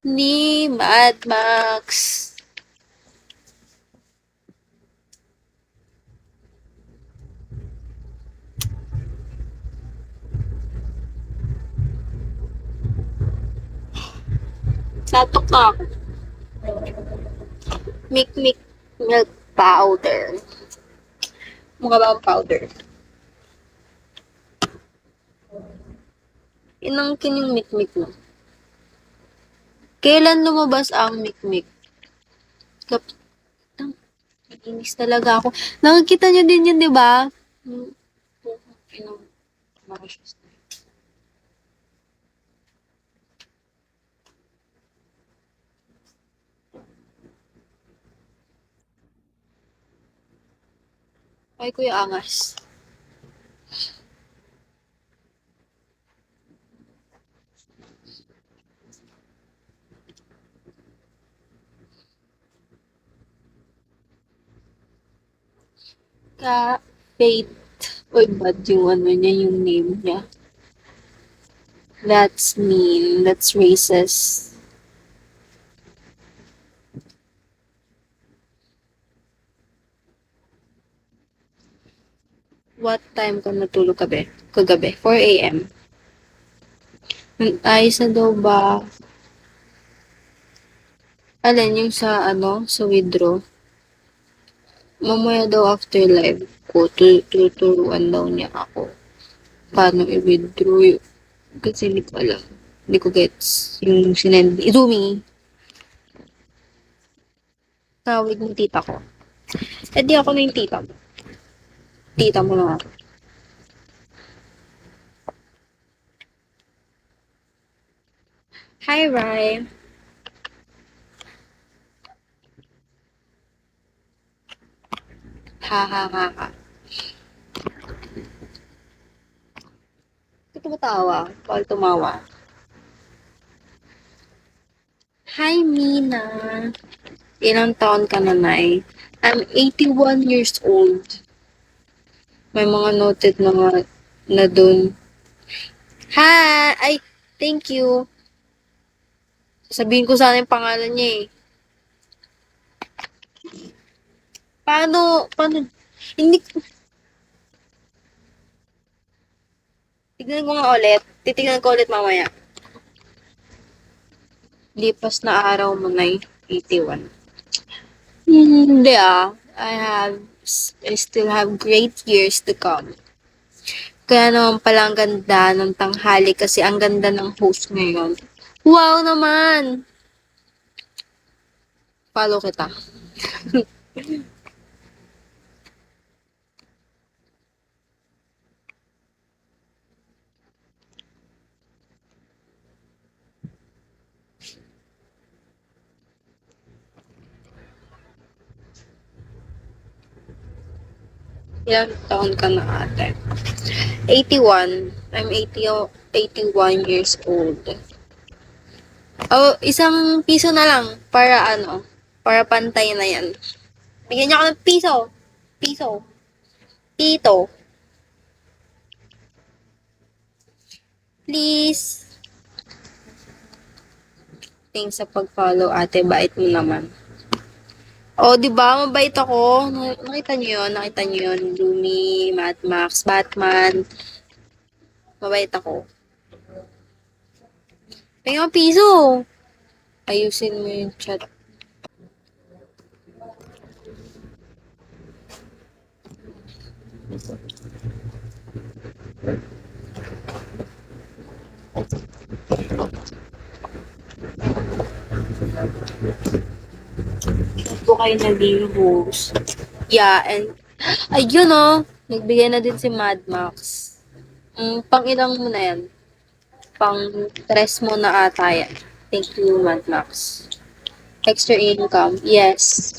ni Mad Max. Tatok na ako. Mikmik milk powder. Mukha ba ang powder? Inangkin yung mikmik mo. Kailan lumabas ang mikmik? Kap Inis talaga ako. Nakikita niyo din yun, di ba? Ay, Kuya Angas. Fate. Uy, bad yung ano niya, yung name niya. That's mean. That's racist. What time ka natulog kagabi? 4 a.m. Ayos na daw ba? Alin, yung sa ano, sa withdraw. Mamaya daw after live ko, tuturuan daw niya ako. Paano i-withdraw yun. Kasi hindi ko alam. Hindi ko gets yung sinend. Izumi! Tawag ng tita ko. Eh di ako na yung tita mo. Tita mo na ako. Hi, Rai. Ha ha ha ha. Ito tumatawa. Bawal tumawa. Hi, Mina. Ilang taon ka na, Nay? I'm 81 years old. May mga noted na nga na dun. Hi! Ay, thank you. Sabihin ko sana yung pangalan niya eh. Paano, hindi, tignan ko nga ulit. Titignan ko ulit mamaya. Lipas na araw mo na 81. Hindi ah. I still have great years to come. Kaya naman pala ang ganda ng tanghali kasi ang ganda ng host ngayon. Wow naman! Follow kita. Ilang taon ka na ate? 81. I'm 81 years old. Oh, isang piso na lang para ano, para pantay na yan. Bigyan niyo ako ng piso. Piso. Tito. Please. Thanks sa pag-follow ate. Bait mo naman. Oh, di ba? Mabait ako. Nakita niyo yun? Nakita niyo yun? Lumi, Mad Max, Batman. Mabait ako. Pengen piso. Ayusin mo yung chat. Ba't po kayo naging host? Yeah, and ayun oh. Nagbigay na din si Mad Max. Pang ilang mo na yan? Pang tres mo na ata yan. Thank you, Mad Max. Extra income. Yes.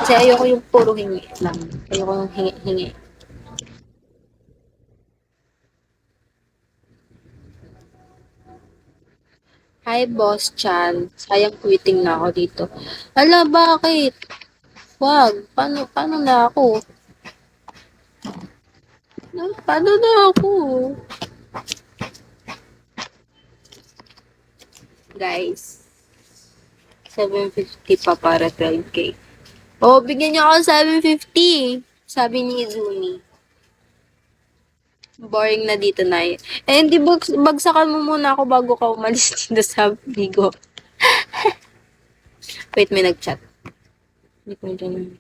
Kasi ayoko yung puro hingi lang. Ayoko yung hingi-hingi. Hi, Boss Chan. Sayang quitting na ako dito. Ala, bakit? Wag. Paano na ako? Paano na ako? Guys, 750 pa para 12K. Oh, bigyan niyo ako ng 750. Sabi ni Izumi. Boring na dito na eh. Eh, hindi bagsakan mo muna ako bago ka umalis dito sa Bigo. Wait, may nag-chat. Hindi ko dyan.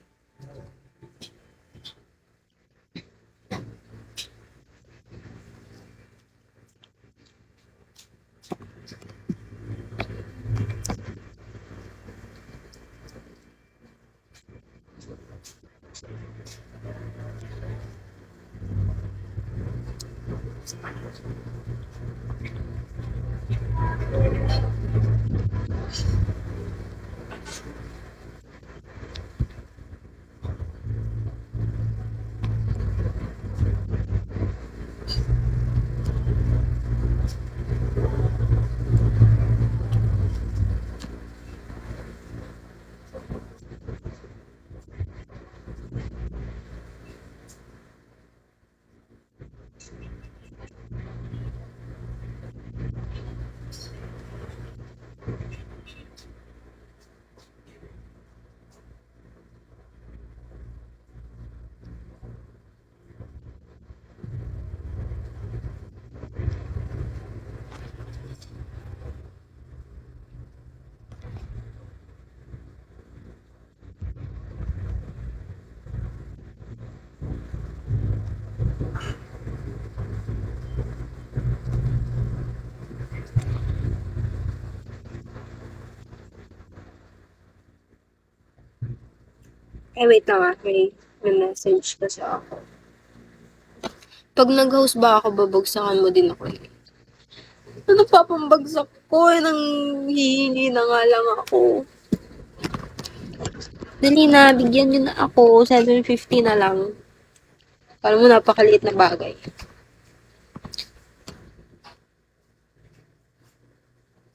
Eh, wait lang ah. May message kasi ako. Pag nag-host ba ako, babagsakan mo din ako eh. Ano pa pambagsak ko? Eh, nang hihingi na nga lang ako. Dali na, bigyan nyo na ako. 750 na lang. Para mo napakaliit na bagay.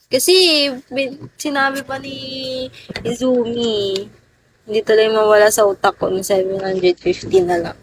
Kasi, sinabi pa ni Izumi, hindi tuloy mawala sa utak ko ng 750 na lang.